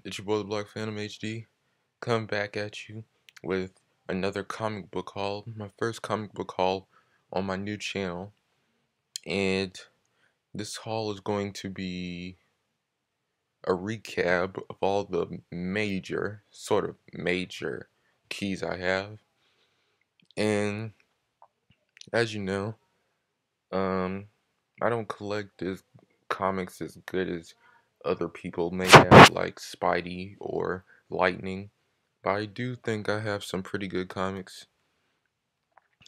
it's your boy TheBlackPhantomHD, coming back at you with another comic book haul, my first comic book haul on my new channel. And this haul is going to be a recap of all the major, sort of major keys I have. And as you know, um, I don't collect comics as good as other people may have, like Spidey or Lightning. But I do think I have some pretty good comics.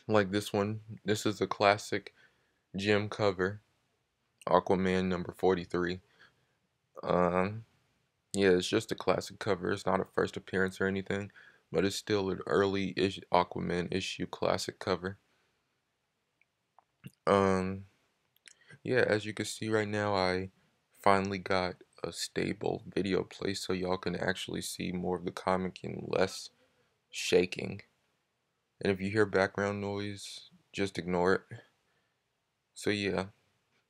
Like this one. This is a classic Gem cover. Aquaman number 43. Um, yeah, it's just a classic cover. It's not a first appearance or anything, but it's still an early Aquaman issue classic cover. Um, yeah, as you can see right now, I finally got a stable video place so y'all can actually see more of the comic and less shaking. And if you hear background noise, just ignore it. So yeah,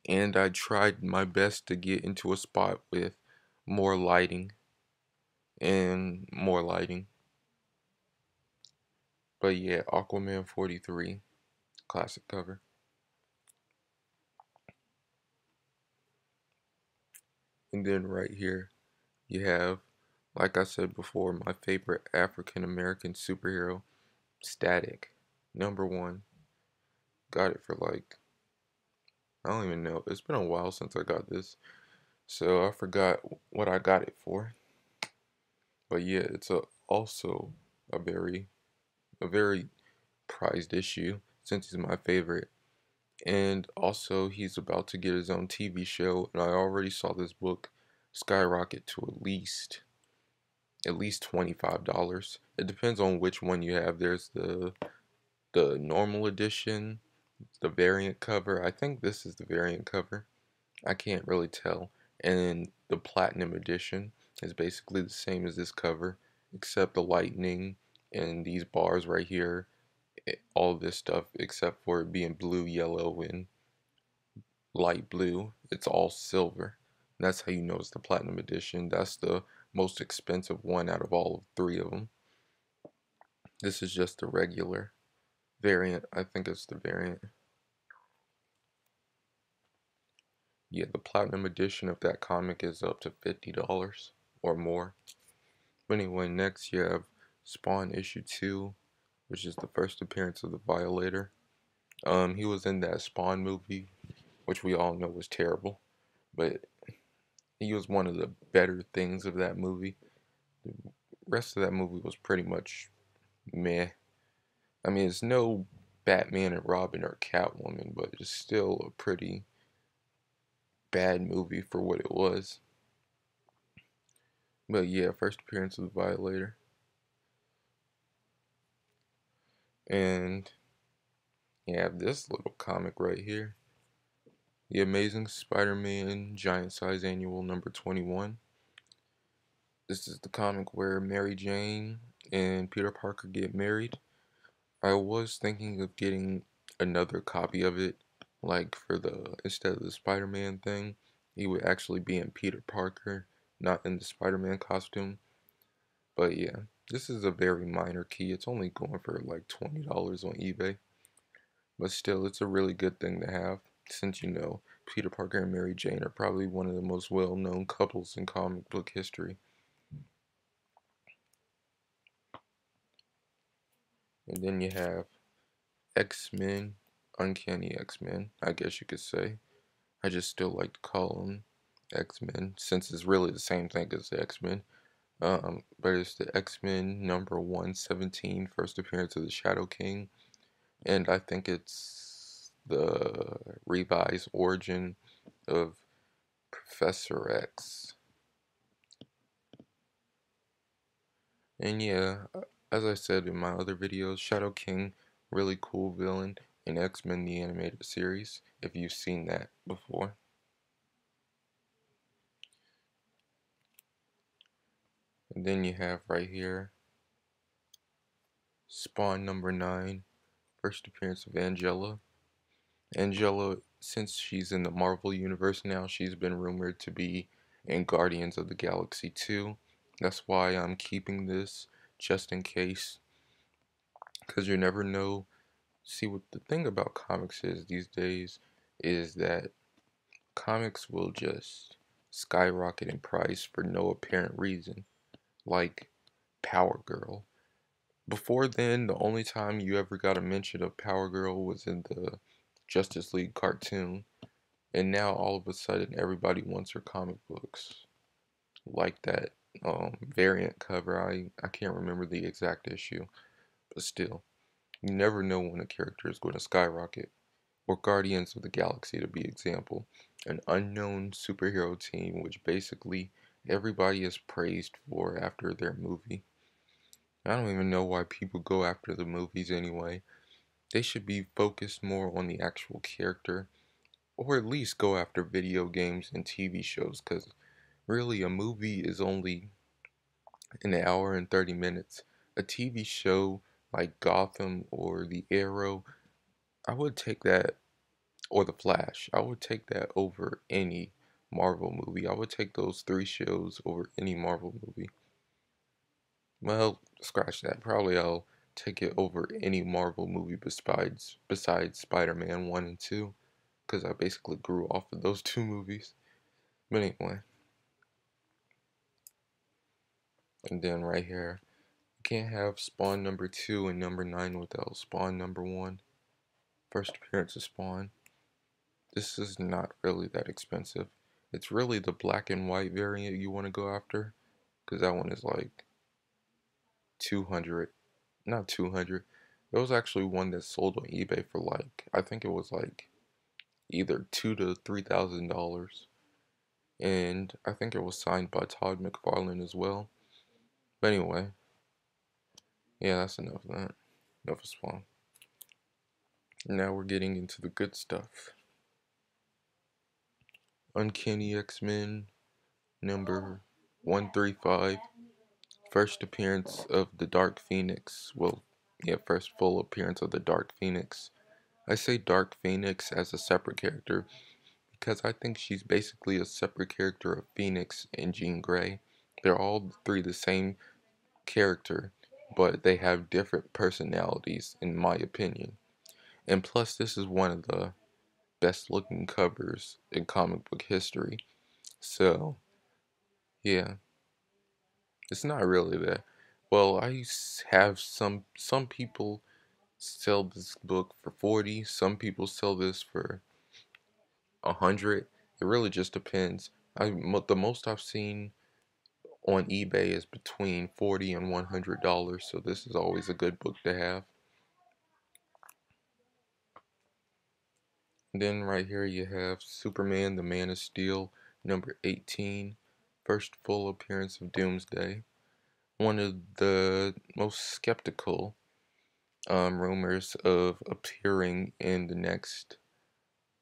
and I tried my best to get into a spot with more lighting and more lighting. But yeah, Aquaman 43, classic cover. And then right here, you have, like I said before, my favorite African American superhero, Static, #1. Got it for like, I don't even know. It's been a while since I got this, so I forgot what I got it for. But yeah, it's also a very prized issue since he's my favorite. And also, he's about to get his own TV show, and I already saw this book skyrocket to at least $25. It depends on which one you have. There's the normal edition, the variant cover. I think this is the variant cover. I can't really tell. And the platinum edition is basically the same as this cover, except the lightning and these bars right here, all this stuff except for it being blue, yellow, and light blue. It's all silver. And that's how you know it's the platinum edition. That's the most expensive one out of all of three of them. This is just the regular variant. I think it's the variant. Yeah, the platinum edition of that comic is up to $50 or more. But anyway, next you have Spawn issue 2, which is the first appearance of the Violator. He was in that Spawn movie, which we all know was terrible, but he was one of the better things of that movie. The rest of that movie was pretty much meh. I mean, it's no Batman and Robin or Catwoman, but it's still a pretty bad movie for what it was. But yeah, first appearance of the Violator. And you have this little comic right here. The Amazing Spider-Man Giant Size Annual number 21. This is the comic where Mary Jane and Peter Parker get married. I was thinking of getting another copy of it, like for instead of the Spider-Man thing, he would actually be in Peter Parker, not in the Spider-Man costume. But yeah, this is a very minor key. It's only going for like $20 on eBay. But still, it's a really good thing to have, since you know Peter Parker and Mary Jane are probably one of the most well-known couples in comic book history. And then you have X-Men, Uncanny X-Men, I guess you could say. I just still like to call them X-Men, since it's really the same thing as the X-Men. But it's the X-Men number 117, first appearance of the Shadow King. And I think it's the revised origin of Professor X. And yeah, as I said in my other videos, Shadow King, really cool villain in X-Men the Animated Series, if you've seen that before. And then you have right here, Spawn number 9, first appearance of Angela. Angela, since she's in the Marvel Universe now, she's been rumored to be in Guardians of the Galaxy 2, That's why I'm keeping this just in case, because you never know. See, what the thing about comics is these days is that comics will just skyrocket in price for no apparent reason, like Power Girl. Before then, the only time you ever got a mention of Power Girl was in the Justice League cartoon, and now all of a sudden everybody wants her comic books. Like that variant cover, I can't remember the exact issue, but still, you never know when a character is going to skyrocket. Or Guardians of the Galaxy to be example, an unknown superhero team which basically everybody is praised for after their movie. I don't even know why people go after the movies anyway. They should be focused more on the actual character, or at least go after video games and TV shows, because really a movie is only an hour and 30 minutes. A TV show like Gotham or The Arrow, I would take that, or The Flash, I would take that over any Marvel movie. I would take those three shows over any Marvel movie. Well, scratch that. Probably I'll take it over any Marvel movie besides Spider-Man 1 and 2, because I basically grew off of those two movies. But anyway, and then right here, you can't have Spawn number 2 and number 9 without Spawn number 1. First appearance of Spawn. This is not really that expensive. It's really the black and white variant you want to go after, because that one is like 200. Not 200. There was actually one that sold on eBay for like, I think it was like either $2,000 to $3,000, and I think it was signed by Todd McFarlane as well. But anyway, yeah, that's enough of that. Enough of Spawn. Now we're getting into the good stuff. Uncanny X-Men number 135. First appearance of the Dark Phoenix. Well, yeah, first full appearance of the Dark Phoenix. I say Dark Phoenix as a separate character because I think she's basically a separate character of Phoenix and Jean Grey. They're all three the same character, but they have different personalities, in my opinion. And plus, this is one of the best looking covers in comic book history. So, yeah, it's not really that. Well, have some people sell this book for 40. Some people sell this for 100. It really just depends. The most I've seen on eBay is between $40 and $100, so this is always a good book to have. And then right here you have Superman, the Man of Steel, number 18, first full appearance of Doomsday. One of the most skeptical rumors of appearing in the next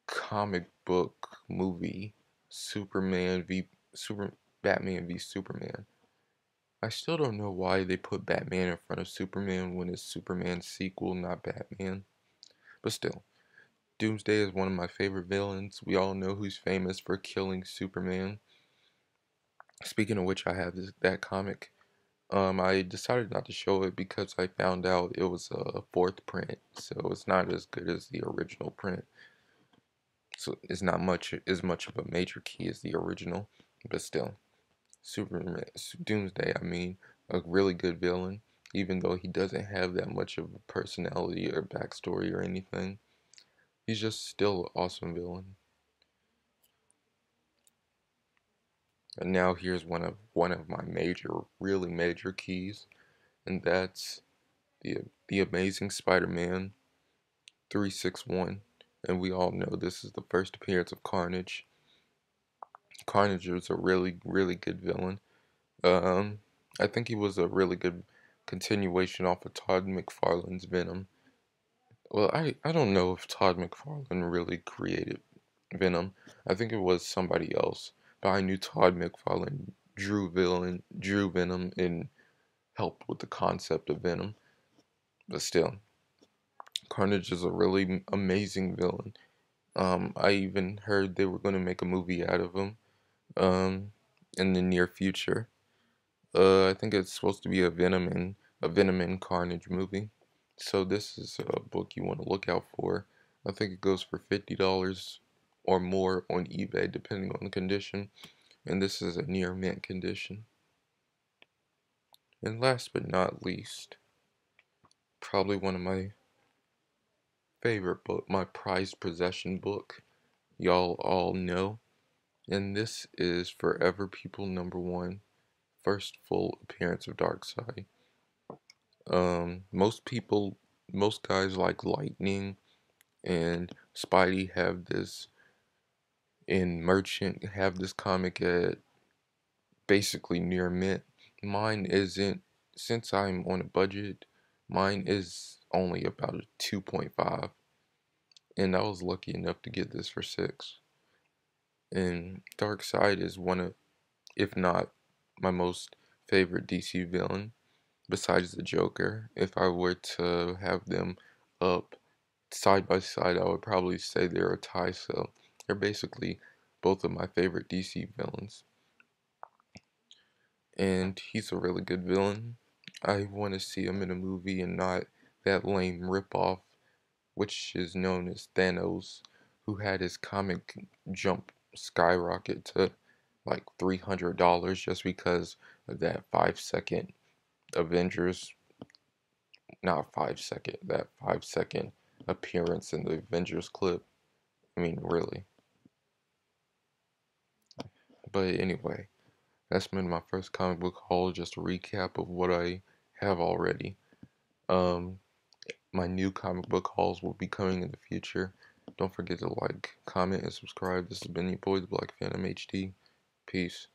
comic book movie, Super Batman v Superman. I still don't know why they put Batman in front of Superman when it's Superman's sequel, not Batman. But still, Doomsday is one of my favorite villains. We all know who's famous for killing Superman. Speaking of which, I have that comic. I decided not to show it because I found out it was a fourth print, so it's not as good as the original print. So it's not as much of a major key as the original, but still, Superman, Doomsday. I mean, a really good villain, even though he doesn't have that much of a personality or backstory or anything. He's just still an awesome villain. And now here's one of my really major keys, and that's the Amazing Spider-Man 361. And we all know this is the first appearance of Carnage. Carnage was a really good villain. Um, I think he was a really good continuation off of Todd McFarlane's Venom. Well, I don't know if Todd McFarlane really created Venom. I think it was somebody else. But I knew Todd McFarlane drew Venom, and helped with the concept of Venom. But still, Carnage is a really amazing villain. I even heard they were going to make a movie out of him in the near future. I think it's supposed to be a Venom and Carnage movie. So this is a book you want to look out for. I think it goes for $50 or more on eBay depending on the condition, and this is a near mint condition. And last but not least, probably one of my favorite book, my prized possession book, y'all all know, and this is Forever People #1, first full appearance of Darkseid. Most people, most guys like Lightning and Spidey have this, and Merchant have this comic at basically near mint. Mine isn't, since I'm on a budget, mine is only about a 2.5, and I was lucky enough to get this for 6. And Darkseid is one of, if not my most favorite DC villain, besides the Joker. If I were to have them up side by side, I would probably say they're a tie. So they're basically both of my favorite DC villains. And he's a really good villain. I want to see him in a movie and not that lame ripoff, which is known as Thanos, who had his comic jump skyrocket to like $300 just because of that 5 second Avengers, not 5 second, that 5 second appearance in the Avengers clip. I mean, really. But anyway, that's been my first comic book haul. Just a recap of what I have already. Um, my new comic book hauls will be coming in the future. Don't forget to like, comment, and subscribe. This has been your boy, the Black Phantom HD. Peace.